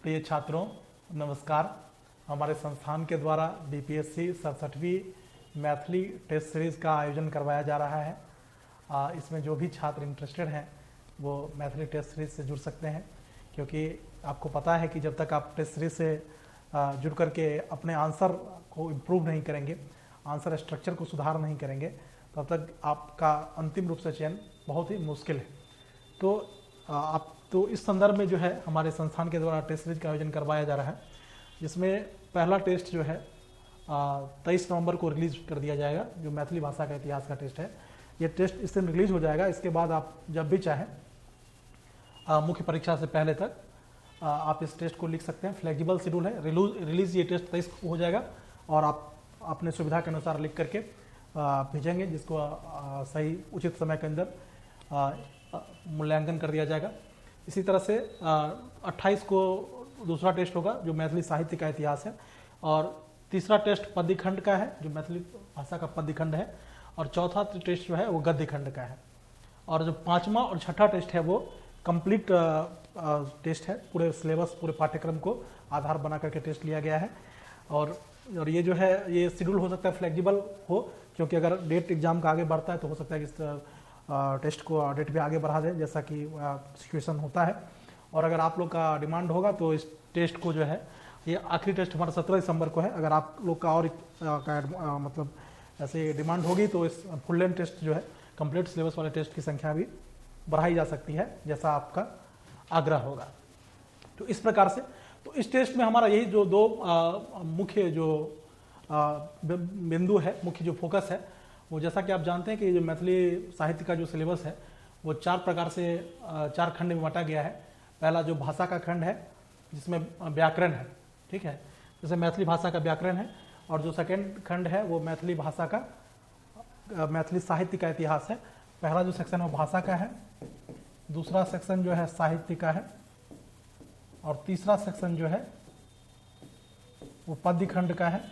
प्रिय छात्रों, नमस्कार। हमारे संस्थान के द्वारा बीपीएससी 67वीं मैथिली टेस्ट सीरीज़ का आयोजन करवाया जा रहा है। इसमें जो भी छात्र इंटरेस्टेड हैं वो मैथिली टेस्ट सीरीज़ से जुड़ सकते हैं, क्योंकि आपको पता है कि जब तक आप टेस्ट सीरीज़ से जुड़ करके अपने आंसर को इम्प्रूव नहीं करेंगे, आंसर स्ट्रक्चर को सुधार नहीं करेंगे, तब तक आपका अंतिम रूप से चयन बहुत ही मुश्किल है। तो इस संदर्भ में जो है हमारे संस्थान के द्वारा टेस्ट सीरीज का आयोजन करवाया जा रहा है, जिसमें पहला टेस्ट जो है 23 नवंबर को रिलीज कर दिया जाएगा, जो मैथिली भाषा का इतिहास का टेस्ट है। ये टेस्ट इस दिन रिलीज हो जाएगा। इसके बाद आप जब भी चाहें मुख्य परीक्षा से पहले तक आप इस टेस्ट को लिख सकते हैं। फ्लेक्सिबल शेड्यूल है। रिलीज ये टेस्ट 23 को हो जाएगा और आप अपने सुविधा के अनुसार लिख करके भेजेंगे, जिसको सही उचित समय के अंदर मूल्यांकन कर दिया जाएगा। इसी तरह से 28 को दूसरा टेस्ट होगा, जो मैथिली साहित्य का इतिहास है, और तीसरा टेस्ट पद्य खंड का है, जो मैथिली भाषा का पद्य खंड है, और चौथा टेस्ट जो है वो गद्य खंड का है, और जो पांचवा और छठा टेस्ट है वो कंप्लीट टेस्ट है। पूरे सिलेबस, पूरे पाठ्यक्रम को आधार बना करके टेस्ट लिया गया है। और ये जो है ये शेड्यूल हो सकता है फ्लेक्सिबल हो, क्योंकि अगर डेट एग्जाम का आगे बढ़ता है तो हो सकता है कि इस टेस्ट को डेट भी आगे बढ़ा दें, जैसा कि सिचुएशन होता है। और अगर आप लोग का डिमांड होगा तो इस टेस्ट को जो है, ये आखिरी टेस्ट हमारा 17 दिसंबर को है। अगर आप लोग का और मतलब ऐसे डिमांड होगी तो इस फुल लेंथ टेस्ट जो है, कंप्लीट सिलेबस वाले टेस्ट की संख्या भी बढ़ाई जा सकती है, जैसा आपका आग्रह होगा। तो इस प्रकार से तो इस टेस्ट में हमारा यही जो दो मुख्य जो बिंदु है, मुख्य जो फोकस है, वो जैसा कि आप जानते हैं कि जो मैथिली साहित्य का जो सिलेबस है वो 4 प्रकार से 4 खंड में बांटा गया है। पहला जो भाषा का खंड है, जिसमें व्याकरण है, ठीक है, जैसे मैथिली भाषा का व्याकरण है। और जो सेकंड खंड है वो मैथिली भाषा का मैथिली साहित्य का इतिहास है। पहला जो सेक्शन है वो भाषा का है, दूसरा सेक्शन जो है साहित्य का है, और तीसरा सेक्शन जो है वो पद्य खंड का है,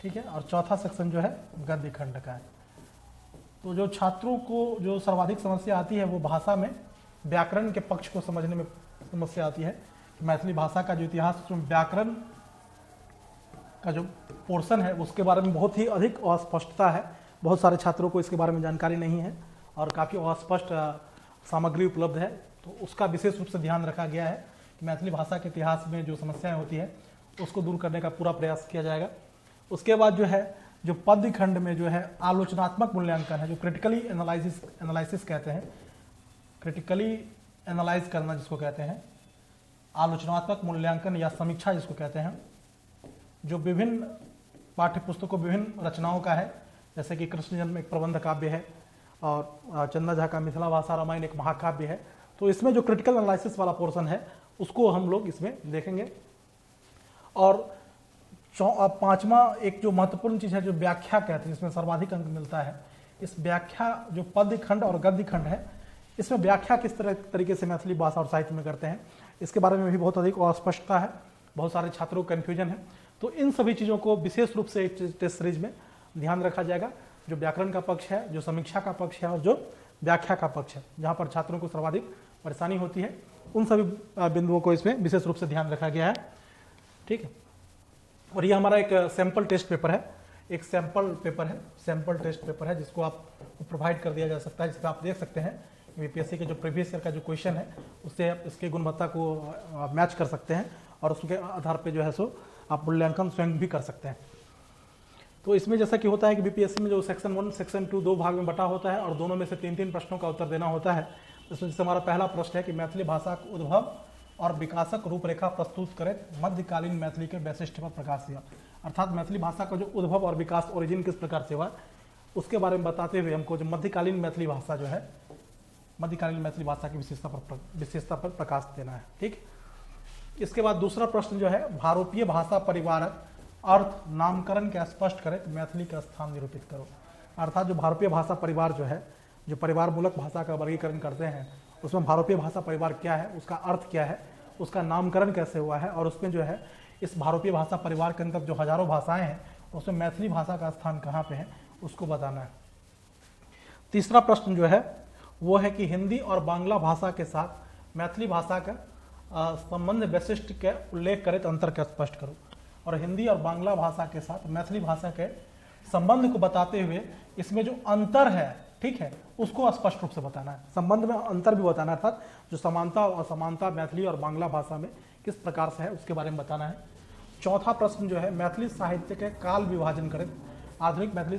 ठीक है, और चौथा सेक्शन जो है गद्य खंड का है। तो जो छात्रों को जो सर्वाधिक समस्या आती है वो भाषा में व्याकरण के पक्ष को समझने में समस्या आती है। मैथिली भाषा का जो इतिहास, जो व्याकरण का जो पोर्शन है उसके बारे में बहुत ही अधिक अस्पष्टता है। बहुत सारे छात्रों को इसके बारे में जानकारी नहीं है और काफ़ी अस्पष्ट सामग्री उपलब्ध है। तो उसका विशेष रूप से ध्यान रखा गया है कि मैथिली भाषा के इतिहास में जो समस्याएं होती है उसको दूर करने का पूरा प्रयास किया जाएगा। उसके बाद जो है, जो पद्य खंड में जो है आलोचनात्मक मूल्यांकन है, जो क्रिटिकली एनालिसिस कहते हैं, क्रिटिकली एनालाइज करना जिसको कहते हैं, आलोचनात्मक मूल्यांकन या समीक्षा जिसको कहते हैं, जो विभिन्न पाठ्य पुस्तकों, विभिन्न रचनाओं का है। जैसे कि कृष्ण जन्म एक प्रबंध काव्य है और चंदा झा का मिथिला भाषा रामायण एक महाकाव्य है। तो इसमें जो क्रिटिकल एनालिसिस वाला पोर्शन है उसको हम लोग इसमें देखेंगे। और पांचवा एक जो महत्वपूर्ण चीज है, जो व्याख्या कहते हैं, इसमें सर्वाधिक अंक मिलता है। इस व्याख्या जो पद्य खंड और गद्य खंड है, इसमें व्याख्या किस तरीके से मैथिली भाषा और साहित्य में करते हैं, इसके बारे में भी बहुत अधिक अस्पष्टता है, बहुत सारे छात्रों को कन्फ्यूजन है। तो इन सभी चीज़ों को विशेष रूप से टेस्ट सीरीज में ध्यान रखा जाएगा। जो व्याकरण का पक्ष है, जो समीक्षा का पक्ष है, और जो व्याख्या का पक्ष है, जहाँ पर छात्रों को सर्वाधिक परेशानी होती है, उन सभी बिंदुओं को इसमें विशेष रूप से ध्यान रखा गया है, ठीक है। और ये हमारा एक सैंपल टेस्ट पेपर है, एक सैंपल पेपर है, सैंपल टेस्ट पेपर है, जिसको आप प्रोवाइड कर दिया जा सकता है, जिसमें आप देख सकते हैं बीपीएससी के जो प्रीवियस ईयर का जो क्वेश्चन है उससे आप इसके गुणवत्ता को मैच कर सकते हैं, और उसके आधार पे जो है सो आप मूल्यांकन स्वयं भी कर सकते हैं। तो इसमें जैसा कि होता है कि बीपीएससी में जो सेक्शन 1, सेक्शन 2 दो भाग में बटा होता है, और दोनों में से 3-3 प्रश्नों का उत्तर देना होता है। इसमें जैसे हमारा पहला प्रश्न है कि मैथिली भाषा का उद्भव और विकासक रूपरेखा प्रस्तुत करें, मध्यकालीन मैथिली के वैशिष्ट्य पर प्रकाश दिया। अर्थात मैथिली भाषा का जो उद्भव और विकास, ओरिजिन किस प्रकार से हुआ, उसके बारे में बताते हुए हमको जो मध्यकालीन मैथिली भाषा जो है, मध्यकालीन मैथिली भाषा की विशेषता पर प्रकाश देना है, ठीक। इसके बाद दूसरा प्रश्न जो है, भारोपीय भाषा परिवारक अर्थ नामकरण के स्पष्ट करें, मैथिली का स्थान निरूपित करो। अर्थात जो भारतीय भाषा परिवार जो है, जो परिवार मूलक भाषा का वर्गीकरण करते हैं, उसमें भारतीय भाषा परिवार क्या है, उसका अर्थ क्या है, उसका नामकरण कैसे हुआ है, और उसमें जो है इस भारतीय भाषा परिवार के अंदर जो हजारों भाषाएं हैं उसमें मैथिली भाषा का स्थान कहाँ पे है, उसको बताना है। तीसरा प्रश्न जो है वो है कि हिंदी और बांग्ला भाषा के साथ मैथिली भाषा का संबंध वैशिष्ट के उल्लेख करे तो अंतर के स्पष्ट करो। और हिंदी और बांग्ला भाषा के साथ मैथिली भाषा के संबंध को बताते हुए इसमें जो अंतर है, ठीक है, उसको स्पष्ट रूप से बताना है। संबंध में अंतर भी बताना है, अर्थात जो समानता और असमानता मैथिली और बांग्ला भाषा में किस प्रकार से है उसके बारे में बताना है। चौथा प्रश्न जो है, मैथिली साहित्य के काल विभाजन करें। आधुनिक मैथिली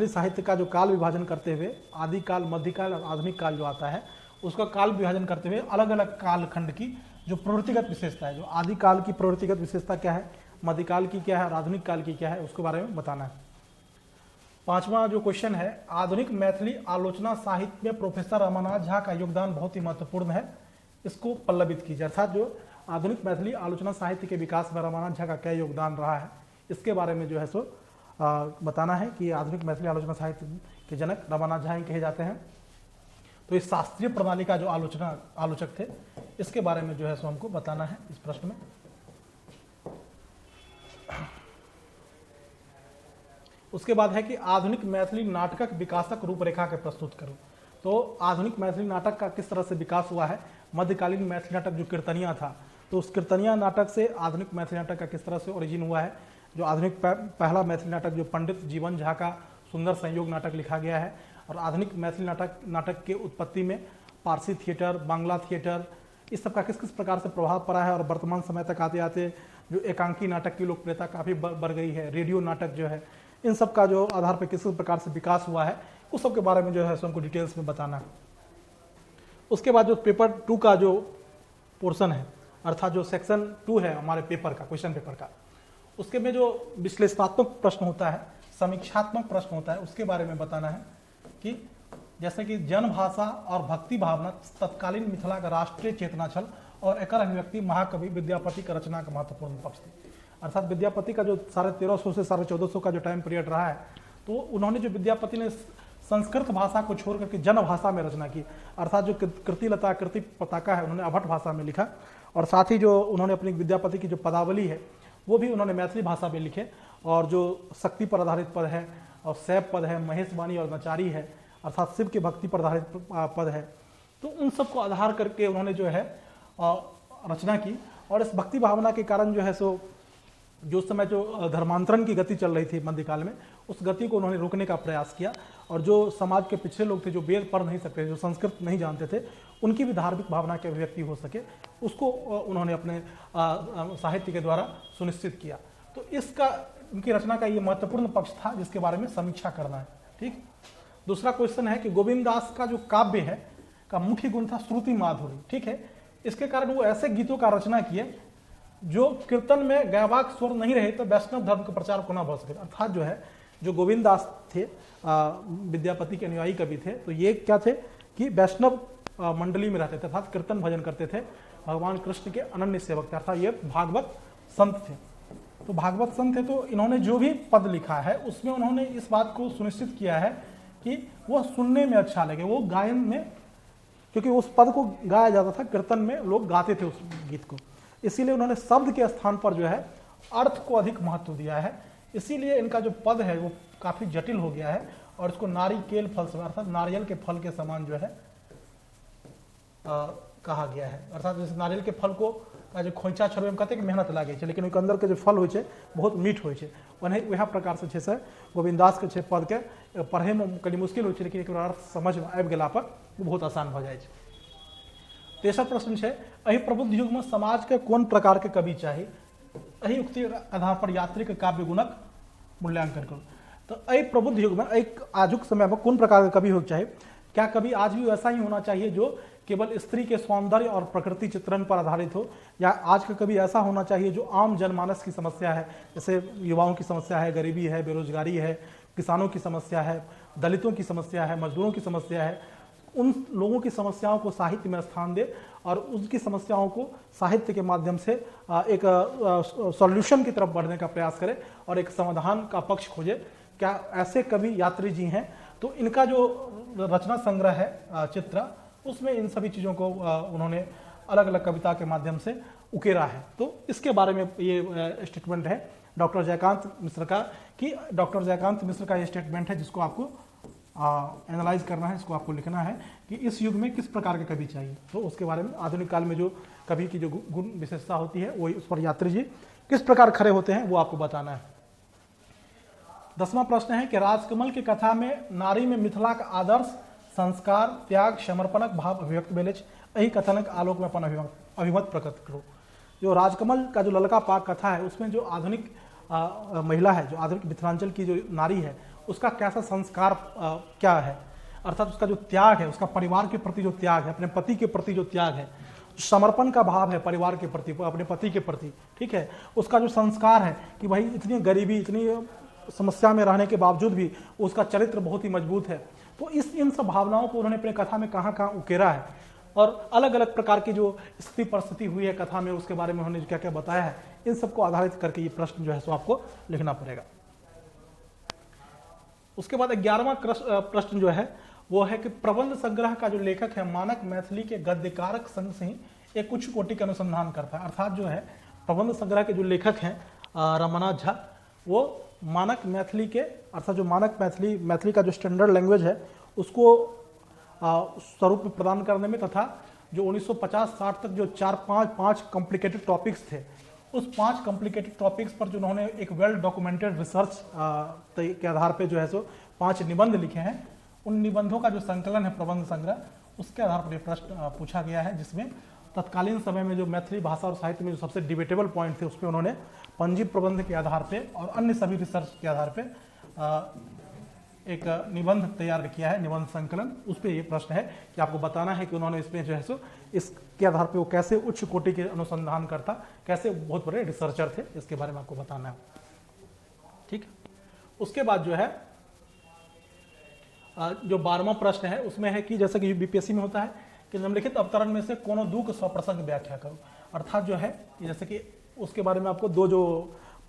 साहित्य का जो काल विभाजन करते हुए आदिकाल, मध्यकाल और आधुनिक काल जो आता है उसका काल विभाजन करते हुए अलग अलग कालखंड की जो प्रवृत्तिगत विशेषता है, जो आदिकाल की प्रवृत्तिगत विशेषता क्या है, मध्यकाल की क्या है और आधुनिक काल की क्या है, उसके बारे में बताना है। पांचवा जो क्वेश्चन है, आधुनिक मैथिली आलोचना साहित्य में प्रोफेसर रमानाथ झा का योगदान बहुत ही महत्वपूर्ण है, इसको पल्लवित कीजिए। अर्थात जो आधुनिक मैथिली आलोचना साहित्य के विकास में रमानाथ झा का क्या योगदान रहा है, इसके बारे में जो है सो बताना है कि आधुनिक मैथिली आलोचना साहित्य के जनक रमानाथ झा ही कहे जाते हैं। तो इस शास्त्रीय प्रणाली का जो आलोचक थे, इसके बारे में जो है सो हमको बताना है इस प्रश्न में। उसके बाद है कि आधुनिक मैथिली नाटक विकासक रूपरेखा के प्रस्तुत करो। तो आधुनिक मैथिली नाटक का किस तरह से विकास हुआ है, मध्यकालीन मैथिली नाटक जो कीर्तनिया था, तो उस कीर्तनिया नाटक से आधुनिक मैथिली नाटक का किस तरह से ओरिजिन हुआ है। जो आधुनिक पहला मैथिली नाटक जो पंडित जीवन झा का सुंदर संयोग नाटक लिखा गया है, और आधुनिक मैथिली नाटक के उत्पत्ति में पारसी थिएटर, बांग्ला थिएटर, इस सब का किस किस प्रकार से प्रभाव पड़ा है। और वर्तमान समय तक आते आते जो एकांकी नाटक की लोकप्रियता काफ़ी बढ़ गई है, रेडियो नाटक जो है, इन सब का जो आधार पर किस किस प्रकार से विकास हुआ है, उस सब के बारे में जो है हमको डिटेल्स में बताना है। उसके बाद जो पेपर 2 का जो पोर्शन है, अर्थात जो सेक्शन 2 है हमारे पेपर का, क्वेश्चन पेपर का, उसके में जो विश्लेषणात्मक प्रश्न होता है, समीक्षात्मक प्रश्न होता है, उसके बारे में बताना है कि जैसे कि जनभाषा और भक्ति भावना तत्कालीन मिथिला का राष्ट्रीय चेतना छल और एकर अभिव्यक्ति महाकवि विद्यापति का रचना का महत्वपूर्ण पक्ष थी। अर्थात विद्यापति का जो 1350 से 1450 का जो टाइम पीरियड रहा है, तो उन्होंने जो विद्यापति ने संस्कृत भाषा को छोड़ करके जन भाषा में रचना की, अर्थात जो कृतिलता, कृति पताका है, उन्होंने अभट भाषा में लिखा। और साथ ही जो उन्होंने अपनी विद्यापति की जो पदावली है वो भी उन्होंने मैथिली भाषा में लिखे। और जो शक्ति पर आधारित पद है और शैव पद है, महेशवाणी और नचारी है, अर्थात शिव की भक्ति पर आधारित पद है, तो उन सबको आधार करके उन्होंने जो है रचना की। और इस भक्ति भावना के कारण जो है सो जो समय जो धर्मांतरण की गति चल रही थी मध्यकाल में, उस गति को उन्होंने रोकने का प्रयास किया। और जो समाज के पिछड़े लोग थे, जो वेद पढ़ नहीं सकते, जो संस्कृत नहीं जानते थे, उनकी भी धार्मिक भावना की अभिव्यक्ति हो सके, उसको उन्होंने अपने साहित्य के द्वारा सुनिश्चित किया। तो इसका उनकी रचना का ये महत्वपूर्ण पक्ष था जिसके बारे में समीक्षा करना है। ठीक, दूसरा क्वेश्चन है कि गोविंद दास का जो काव्य है का मुख्य गुण था श्रुति माधुरी। ठीक है, इसके कारण वो ऐसे गीतों का रचना किए जो कीर्तन में गैवाक स्वर नहीं रहे तो वैष्णव धर्म का प्रचार को न बढ़ सके। अर्थात जो है, जो गोविंद दास थे विद्यापति के अनुयायी कवि थे, तो ये क्या थे कि वैष्णव मंडली में रहते थे, अर्थात कीर्तन भजन करते थे, भगवान कृष्ण के अनन्य सेवक थे, अर्थात ये भागवत संत थे। तो भागवत संत थे, तो इन्होंने जो भी पद लिखा है उसमें उन्होंने इस बात को सुनिश्चित किया है कि वह सुनने में अच्छा लगे, वो गायन में, क्योंकि उस पद को गाया जाता था, कीर्तन में लोग गाते थे उस गीत को, इसीलिए उन्होंने शब्द के स्थान पर जो है अर्थ को अधिक महत्व दिया है। इसीलिए इनका जो पद है वो काफी जटिल हो गया है और इसको नारिकेल फल से, अर्थात नारियल के फल के समान जो है कहा गया है। अर्थात जैसे नारियल के फल को का जो खोइचा छोड़बे में कहते मेहनत लागे छे, लेकिन ओकर अंदर के जो फल होइ छे बहुत मीठ होइ छे। वह प्रकार से छै गोविंदास के पद के पढ़े में कनी मुश्किल होइ छे, लेकिन एक अर्थ समझ में आबि गेला पर वो बहुत आसान भ जाय छे। तेसर प्रश्न है, एहि प्रबुद्ध युग में समाज के कोन प्रकार के कवि चाहिए, एहि उक्ति आधार पर यात्री के काव्य गुणक मूल्यांकन करो। तो एहि प्रबुद्ध युग में, एक आजुक समय में कौन प्रकार का कवि होना चाहिए? क्या कवि आज भी वैसा ही होना चाहिए जो केवल स्त्री के सौंदर्य और प्रकृति चित्रण पर आधारित हो, या आज का कवि ऐसा होना चाहिए जो आम जनमानस की समस्या है, जैसे युवाओं की समस्या है, गरीबी है, बेरोजगारी है, किसानों की समस्या है, दलितों की समस्या है, मजदूरों की समस्या है, उन लोगों की समस्याओं को साहित्य में स्थान दे और उनकी समस्याओं को साहित्य के माध्यम से एक सॉल्यूशन की तरफ बढ़ने का प्रयास करे और एक समाधान का पक्ष खोजे? क्या ऐसे कवि यात्री जी हैं? तो इनका जो रचना संग्रह है चित्र, उसमें इन सभी चीज़ों को उन्होंने अलग अलग कविता के माध्यम से उकेरा है। तो इसके बारे में ये स्टेटमेंट है डॉक्टर जयकांत मिश्र का, कि डॉक्टर जयकांत मिश्र का ये स्टेटमेंट है जिसको आपको एनालाइज करना है, इसको आपको लिखना है कि इस युग में किस प्रकार के कवि चाहिए। तो उसके बारे में आधुनिक काल में जो कवि की जो गुण विशेषता होती है वो उस पर यात्री जी किस प्रकार खड़े होते हैं वो आपको बताना है। 10वां प्रश्न है कि राजकमल की कथा में नारी में मिथिला का आदर्श संस्कार त्याग समर्पणक भाव अभिव्यक्त भेलेच, यही कथनक आलोक में अपन अभिमत प्रकट करो। जो राजकमल का जो ललका पाक कथा है उसमें जो आधुनिक महिला है, जो आधुनिक मिथिलांचल की जो नारी है, उसका कैसा संस्कार क्या है, अर्थात उसका जो त्याग है, उसका परिवार के प्रति जो त्याग है, अपने पति के प्रति जो त्याग है, समर्पण का भाव है परिवार के प्रति, अपने पति के प्रति, ठीक है, उसका जो संस्कार है कि भाई इतनी गरीबी इतनी समस्या में रहने के बावजूद भी उसका चरित्र बहुत ही मजबूत है। तो इन सब भावनाओं को उन्होंने अपने कथा में कहाँ कहाँ उकेरा है और अलग अलग प्रकार की जो स्थिति परिस्थिति हुई है कथा में उसके बारे में उन्होंने क्या क्या बताया है, इन सबको आधारित करके ये प्रश्न जो है सो आपको लिखना पड़ेगा। उसके बाद 11वां प्रश्न जो है वो है कि प्रबंध संग्रह का जो लेखक है मानक मैथिली के गद्यकारक संग से ही एक उच्च कोटि का अनुसंधान करता है। अर्थात जो है प्रबंध संग्रह के जो लेखक हैं रमनाथ झा, वो मानक मैथिली के अर्थात जो मानक मैथिली का जो स्टैंडर्ड लैंग्वेज है उसको स्वरूप में प्रदान करने में तथा जो 1950-60 तक जो 4-5 कॉम्प्लिकेटेड टॉपिक्स थे, उस 5 कॉम्प्लिकेटेड टॉपिक्स पर जो उन्होंने एक वेल डॉक्यूमेंटेड रिसर्च के आधार पे जो है सो 5 निबंध लिखे हैं। उन निबंधों का जो संकलन है प्रबंध संग्रह, उसके आधार पर ये प्रश्न पूछा गया है, जिसमें तत्कालीन समय में जो मैथिली भाषा और साहित्य में जो सबसे डिबेटेबल पॉइंट थे उस पर उन्होंने पंजी प्रबंध के आधार पे और अन्य सभी रिसर्च के आधार पे एक निबंध तैयार किया है, निबंध संकलन। उस पर ये प्रश्न है कि आपको बताना है कि उन्होंने इसमें जो है सो इसके आधार पे वो कैसे उच्च कोटि के अनुसंधान करता, कैसे बहुत बड़े रिसर्चर थे, इसके बारे में आपको बताना है। ठीक, उसके बाद जो है जो 12वां प्रश्न है उसमें है कि जैसे कि बीपीएससी में होता है कि निम्नलिखित अवतरण में से कोनो दो स्वप्रसंग व्याख्या करो। अर्थात जो है जैसे कि उसके बारे में आपको दो जो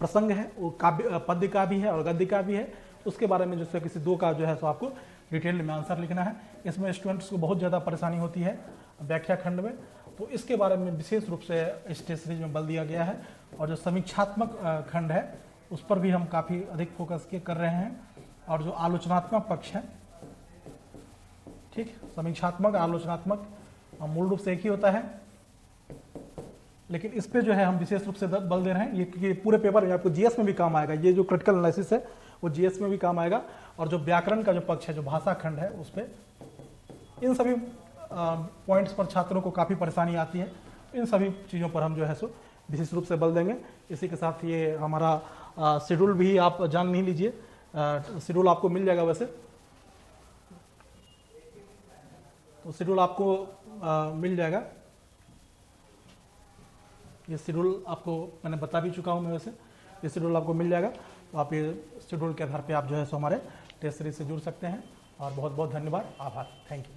प्रसंग है वो काव्य पद्य का भी है और गद्य का भी है, उसके बारे में जैसे किसी दो का जो है तो आपको डिटेल में आंसर लिखना है। इसमें स्टूडेंट्स को बहुत ज़्यादा परेशानी होती है व्याख्या खंड में, तो इसके बारे में विशेष रूप से इस टेस्ट सीरीज में बल दिया गया है। और जो समीक्षात्मक खंड है उस पर भी हम काफ़ी अधिक फोकस कर रहे हैं। और जो आलोचनात्मक पक्ष है, ठीक, समीक्षात्मक आलोचनात्मक मूल रूप से एक ही होता है, लेकिन इस पे जो है हम विशेष रूप से बल दे रहे हैं। ये क्योंकि पूरे पेपर में आपको जीएस में भी काम आएगा, ये जो क्रिटिकल एनालिसिस है वो जीएस में भी काम आएगा। और जो व्याकरण का जो पक्ष है, जो भाषा खंड है, उस पर इन सभी पॉइंट्स पर छात्रों को काफ़ी परेशानी आती है। इन सभी चीज़ों पर हम जो है सो विशेष रूप से बल देंगे। इसी के साथ ये हमारा शेड्यूल भी आप जान नहीं लीजिए, शेड्यूल आपको मिल जाएगा। वैसे तो शेड्यूल आपको मिल जाएगा, ये शेड्यूल आपको मैंने बता भी चुका हूँ मैं। वैसे ये शेड्यूल आपको मिल जाएगा, तो आप ये शेड्यूल के आधार पे आप जो है सो हमारे टेस्ट सीरीज से जुड़ सकते हैं। और बहुत बहुत धन्यवाद, आभार, थैंक यू।